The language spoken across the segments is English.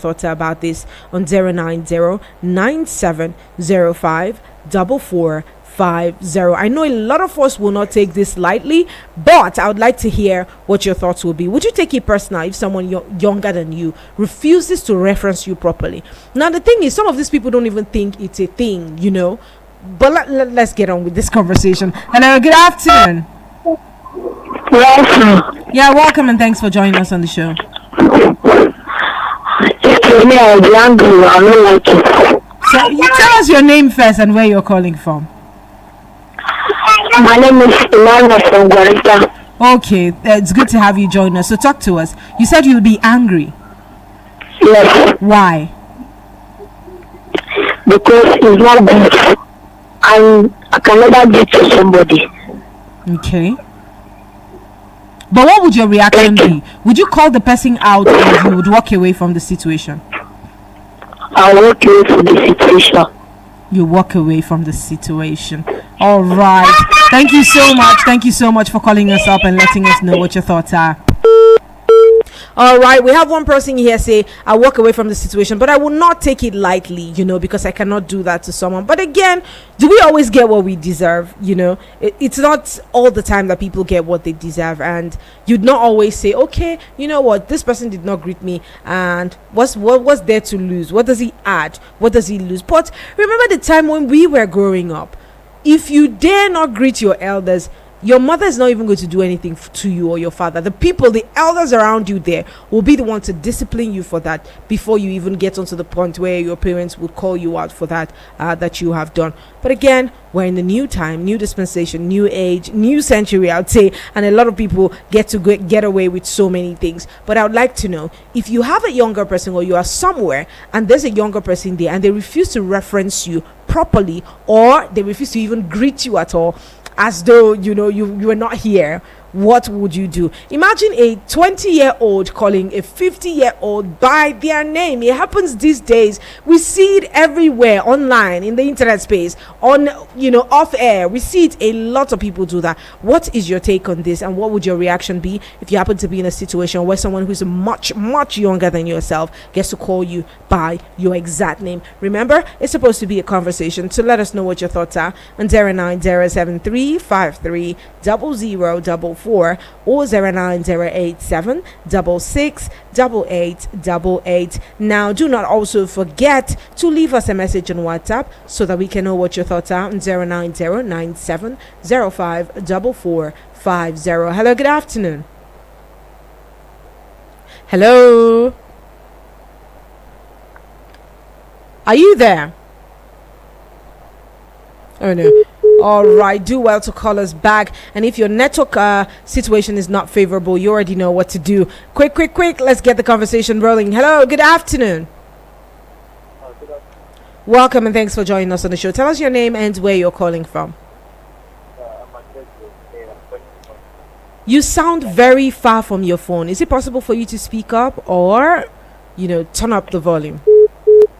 thoughts about this on 090 I know a lot of us will not take this lightly, but I would like to hear what your thoughts will be. Would you take it personal if someone younger than you refuses to reference you properly? Now, the thing is, some of these people don't even think it's a thing. But let's get on with this conversation. Hello, good afternoon. Welcome. Yeah, welcome and thanks for joining us on the show. Excuse me, I'll be angry. I don't like it. So you tell us your name first and where you're calling from. My name is Imana from Guarita. Okay, it's good to have you join us. So talk to us. You said you'll be angry. Yes, Why? because it's not good. And I can never do it to somebody. Okay. But what would your reaction be? Would you call the person out or you would walk away from the situation? I'll walk away from the situation. You walk away from the situation. All right. Thank you so much. Thank you so much for calling us up and letting us know what your thoughts are. All right, we have one person here say, I walk away from the situation, but I will not take it lightly, because I cannot do that to someone. But again, do we always get what we deserve? It's not all the time that people get what they deserve. And you'd not always say, okay, you know what, this person did not greet me. And what's there to lose? What does he add? What does he lose? But remember the time when we were growing up. If you dare not greet your elders, your mother is not even going to do anything to you or your father. The elders around you there will be the one to discipline you for that before you even get onto the point where your parents would call you out for that you have done. But again, we're in the new time, new dispensation, new age, new century, I would say, and a lot of people get away with so many things. But I would like to know, if you have a younger person or you are somewhere and there's a younger person there and they refuse to reference you properly or they refuse to even greet you at all, as though you were not here, what would you do? Imagine a 20-year-old calling a 50-year-old by their name. It happens these days. We see it everywhere, online, in the internet space, on off air. We see it. A lot of people do that. What is your take on this, and what would your reaction be if you happen to be in a situation where someone who's much, much younger than yourself gets to call you by your exact name? Remember, it's supposed to be a conversation, so let us know what your thoughts are on 09073530044 or 09087668888. Now, do not also forget to leave us a message on WhatsApp so that we can know what your thoughts are on 09097054450. Hello, good afternoon. Hello. Are you there? Oh no. All right, do well to call us back. And if your network situation is not favorable, you already know what to do. Quick, let's get the conversation rolling. Hello, good afternoon. Good afternoon. Welcome and thanks for joining us on the show. Tell us your name and where you're calling from. I'm You sound very far from your phone. Is it possible for you to speak up or, turn up the volume?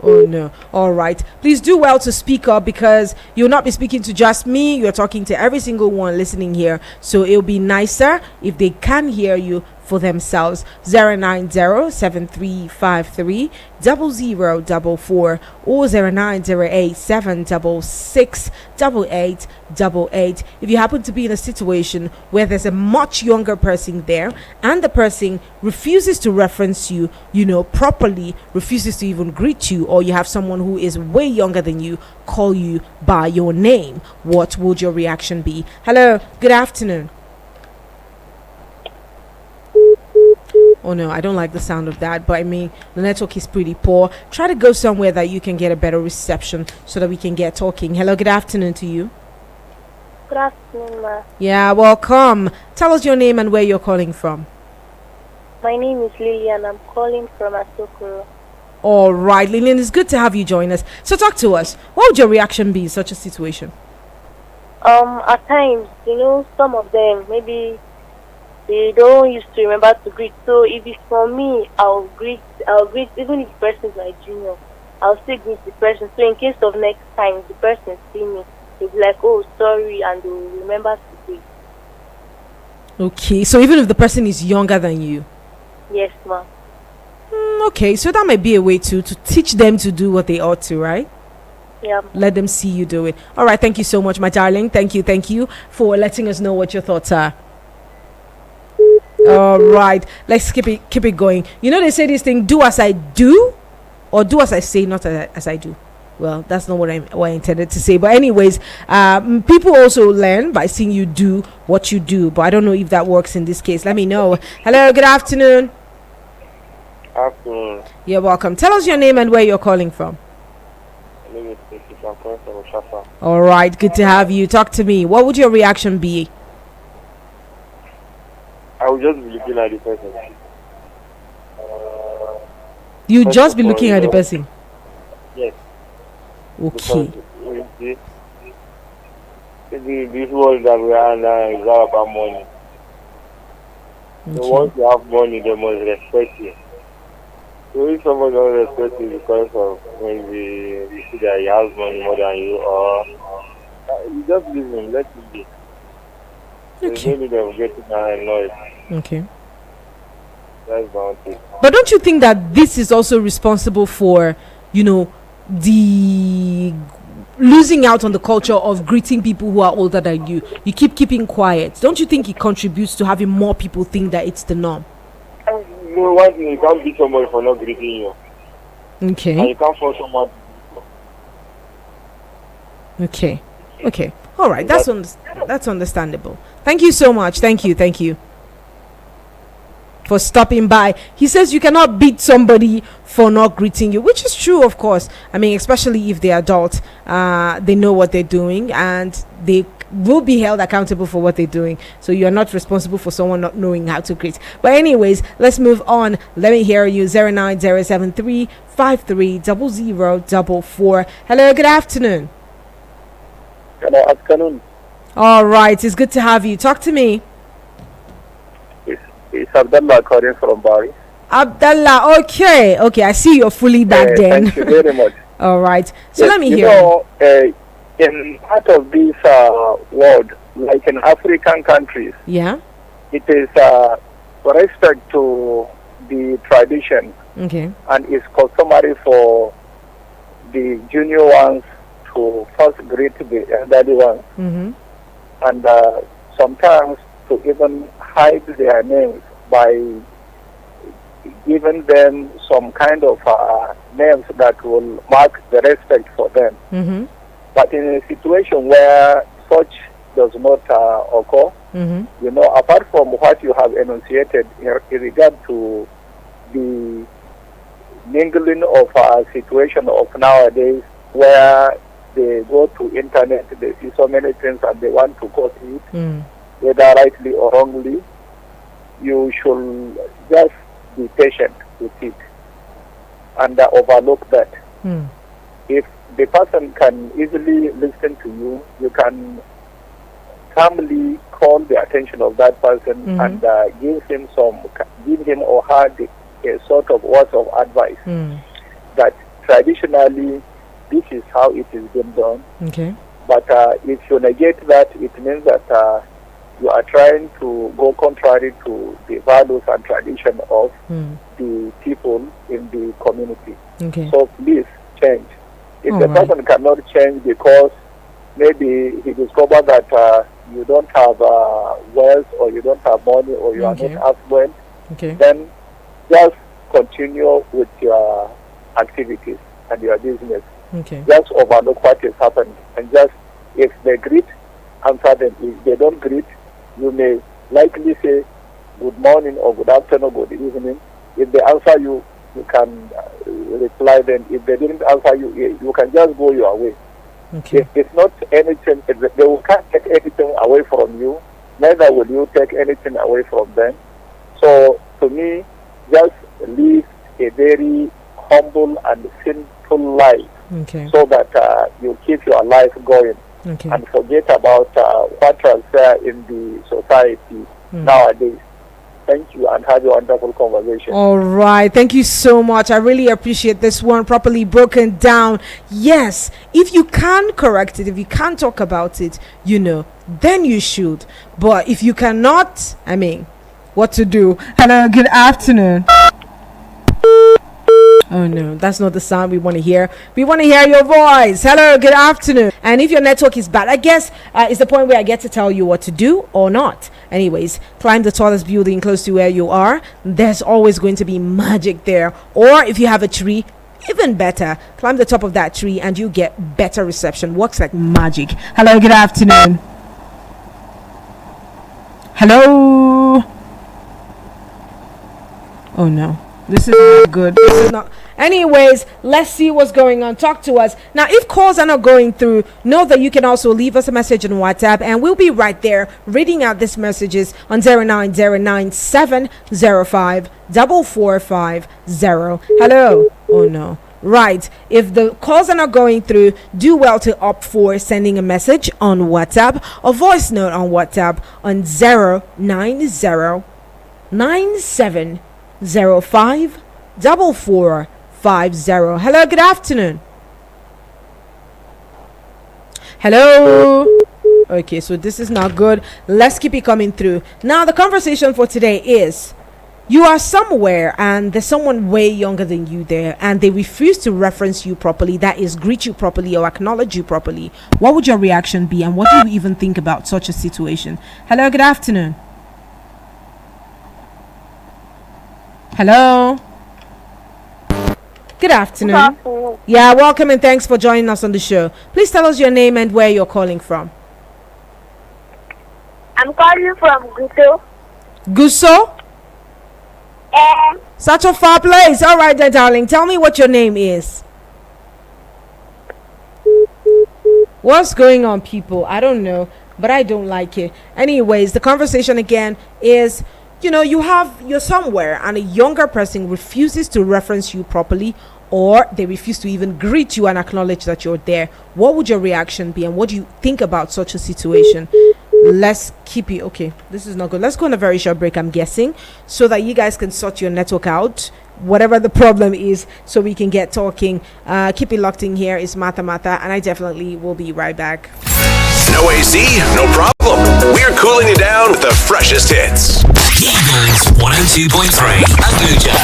Oh no. All right, please do well to speak up because you'll not be speaking to just me. You're talking to every single one listening here, so it'll be nicer if they can hear you for themselves. 09073530044 or 09087668888. If you happen to be in a situation where there's a much younger person there and the person refuses to reference you properly, refuses to even greet you, or you have someone who is way younger than you call you by your name, what would your reaction be? Hello, good afternoon. Oh no, I don't like the sound of that, but the network is pretty poor. Try to go somewhere that you can get a better reception so that we can get talking. Hello, good afternoon to you. Good afternoon, ma. Yeah, welcome. Tell us your name and where you're calling from. My name is Lillian. I'm calling from Asokoro. All right, Lillian, it's good to have you join us. So talk to us. What would your reaction be in such a situation? At times, some of them, maybe they don't used to remember to greet. So if it's for me, I'll greet, even if the person is my junior, I'll still greet the person. So in case of next time, the person see me, they'll be like, oh, sorry, and they'll remember to greet. Okay, so even if the person is younger than you? Yes, ma'am. Okay, so that might be a way to teach them to do what they ought to, right? Yeah. Let them see you do it. All right, thank you so much, my darling. Thank you for letting us know what your thoughts are. All right, let's keep it going. You know, they say this thing: do as I do, or do as I say, not as I do. Well, that's not what I intended to say. But anyways, people also learn by seeing you do what you do. But I don't know if that works in this case. Let me know. Hello, good afternoon. Afternoon. You're welcome. Tell us your name and where you're calling from. My name is Stacey. I'm calling from Oshafa. All right, good to have you. Talk to me. What would your reaction be? I will just be looking at the person. You First just of be all, looking you at the know, person. Yes. Okay. Because you see, this world that we are now is all about money. So once Okay. you have money, they must respect you. So if someone don't respect you because of maybe you see that he has money more than you, or you just leave him, let him be. There's no Okay. need of getting annoyed. Okay. That's the one thing. But don't you think that this is also responsible for, the losing out on the culture of greeting people who are older than you? You keep keeping quiet. Don't you think it contributes to having more people think that it's the norm? No, one thing, you can't beat somebody for not greeting you. And Okay. you can't force someone to Okay. Okay. All right. That's understandable. Thank you so much. Thank you for stopping by. He says you cannot beat somebody for not greeting you, which is true, of course. I mean, especially if they're adult, they know what they're doing and they will be held accountable for what they're doing. So you're not responsible for someone not knowing how to greet. But anyways, let's move on. Let me hear you. 09073530044. Hello, good afternoon. Hello, afternoon. All right, it's good to have you. Talk to me. It's Abdullah calling from Bari. Abdallah, okay, I see you're fully back then. Thank you very much. All right, so Yes, let me you hear. know, in part of this world, like in African countries, Yeah, it is respect to the tradition, okay, and it's customary for the junior ones to first greet the elderly ones, mm-hmm. and sometimes to even hide their names by giving them some kind of names that will mark the respect for them. Mm-hmm. But in a situation where such does not occur, Mm-hmm. you know, apart from what you have enunciated in regard to the mingling of a situation of nowadays where they go to internet, they see so many things and they want to copy it, Mm. whether rightly or wrongly, you should just be patient with it and overlook that. Mm. If the person can easily listen to you, you can calmly call the attention of that person Mhm. and give him or her a sort of words of advice Mm. that traditionally this is how it is been done. Okay. But if you negate that, it means that you are trying to go contrary to the values and tradition of Mm. the people in the community. Okay. So please change. If All the right. person cannot change because maybe he discovered that you don't have wealth or you don't have money or you Okay. are not affluent, Okay. then just continue with your activities and your business. Okay. Just overlook what is happening and just, if they greet, answer them. If they don't greet, you may likely say good morning or good afternoon, good evening. If they answer you, you can reply them. If they didn't answer you, you can just go your way. Okay. It's not anything, they can't take anything away from you, neither will you take anything away from them. So to me, just live a very humble and simple life Okay. so that you keep your life going Okay. and forget about what transfer in the society nowadays. Thank you and have a wonderful conversation. All right. Thank you so much. I really appreciate this one properly broken down. Yes, if you can correct it, if you can talk about it, then you should. But if you cannot, what to do? Hello, good afternoon. Oh no, that's not the sound we want to hear. We want to hear your voice. Hello, good afternoon. And if your network is bad, I guess it's the point where I get to tell you what to do or not. Anyways, climb the tallest building close to where you are. There's always going to be magic there. Or if you have a tree, even better, climb the top of that tree and you get better reception. Works like magic. Hello, good afternoon. Hello. Oh no, this is not good. This is not. Anyways, let's see what's going on. Talk to us. Now, if calls are not going through, know that you can also leave us a message on WhatsApp and we'll be right there reading out these messages on 09097054450. Hello. Oh no. Right. If the calls are not going through, do well to opt for sending a message on WhatsApp or voice note on WhatsApp on 09097054450. Hello, good afternoon. Hello. Okay, so this is not good. Let's keep it coming through. Now, the conversation for today is you are somewhere and there's someone way younger than you there and they refuse to reference you properly, that is, greet you properly or acknowledge you properly. What would your reaction be and what do you even think about such a situation? Hello, good afternoon. Hello. Good afternoon. Good afternoon. Yeah, welcome and thanks for joining us on the show. Please tell us your name and where you're calling from. I'm calling from Guto. Guso? Such a far place. All right then, darling. Tell me what your name is. What's going on, people? I don't know, but I don't like it. Anyways, the conversation again is, you're somewhere and a younger person refuses to reference you properly or they refuse to even greet you and acknowledge that you're there. What would your reaction be and what do you think about such a situation? Let's keep it. Okay, this is not good. Let's go on a very short break, I'm guessing, so that you guys can sort your network out, whatever the problem is, so we can get talking. Keep it locked in. Here is Martha, and I definitely will be right back. No AC? No problem. We're cooling you down with the freshest hits. Eagles 102.3 Abuja.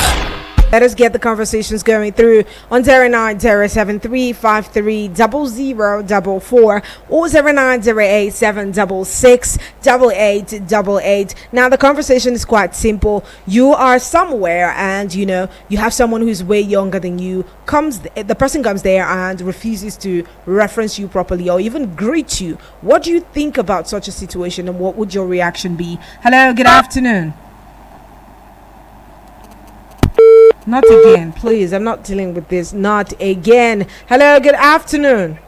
Let us get the conversations going through on 09073530044 or 09087668888. Now the conversation is quite simple. You are somewhere and you have someone who's way younger than you. The person comes there and refuses to reference you properly or even greet you. What do you think about such a situation and what would your reaction be? Hello, good afternoon. Not again, please. I'm not dealing with this. Not again. Hello, good afternoon.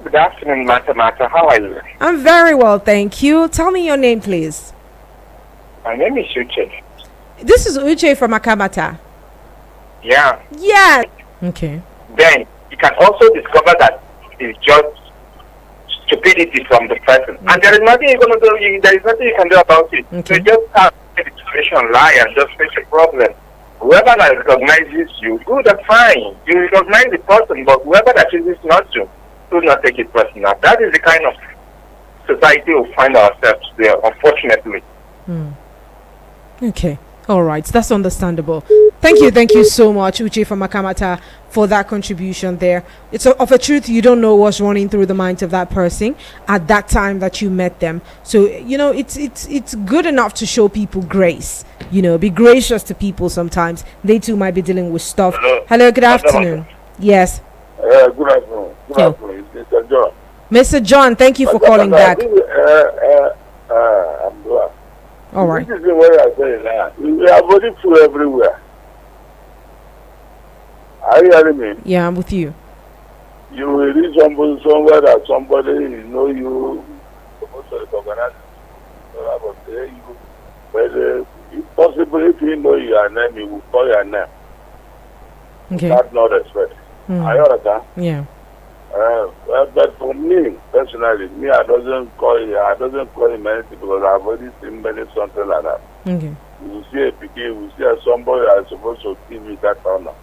Good afternoon, Mata. How are you? I'm very well, thank you. Tell me your name, please. My name is Uche. This is Uche from Akamata. Yeah. Yeah. Okay. Then you can also discover that it's just stupidity from the person. And there is nothing you're going to do. There is nothing you can do about it. Okay. So you just have the situation lie and just face the problem. Whoever that recognizes you, good and fine. You recognize the person, but whoever that chooses not to, do not take it personal. That is the kind of society we find ourselves there, unfortunately. Okay. All right. That's understandable. Thank you so much, Uche from Akamata, for that contribution there. It's of a truth, you don't know what's running through the minds of that person at that time that you met them. So, it's good enough to show people grace. Be gracious to people sometimes. They too might be dealing with stuff. Hello, good afternoon. Yes. Good afternoon. Good afternoon. It's Mr. John. Mr. John, thank you for calling back. I'm glad. All right. This is the way I say it now. We are voting food everywhere. Are you hearing me? Yeah, I'm with you. You will reach somewhere that somebody you supposed to recognize you. But if possible, if you know your name, he will call your name. Okay. That's not respect. Are you understand? Yeah. But for me personally, I doesn't call him anything because I've already seen many something like that. Okay. You will see a picture, you will see somebody that is supposed to give you that honor,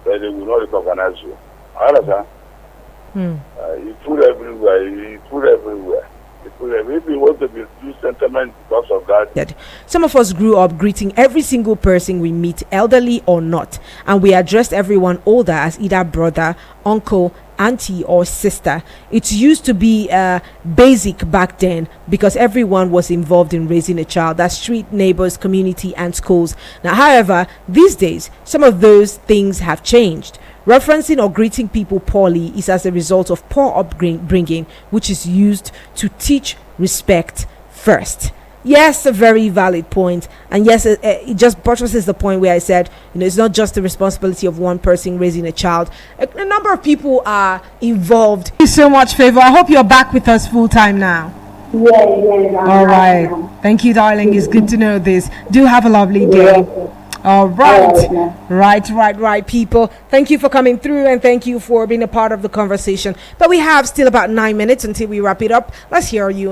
but they will not recognize you. I understand? You food everywhere, If we want to misuse sentiment because of that. Some of us grew up greeting every single person we meet, elderly or not, and we addressed everyone older as either brother, uncle, auntie, or sister. It used to be basic back then because everyone was involved in raising a child. That's street, neighbors, community, and schools. Now, however, these days, some of those things have changed. Referencing or greeting people poorly is as a result of poor upbringing, which is used to teach respect first. Yes, a very valid point. And yes, it just buttresses the point where I said, it's not just the responsibility of one person raising a child. A number of people are involved. Thank you so much, Favor. I hope you're back with us full time now. Yes. All right. Thank you, darling. It's good to know this. Do have a lovely day. All right. Right, people. Thank you for coming through and thank you for being a part of the conversation. But we have still about 9 minutes until we wrap it up. Let's hear you.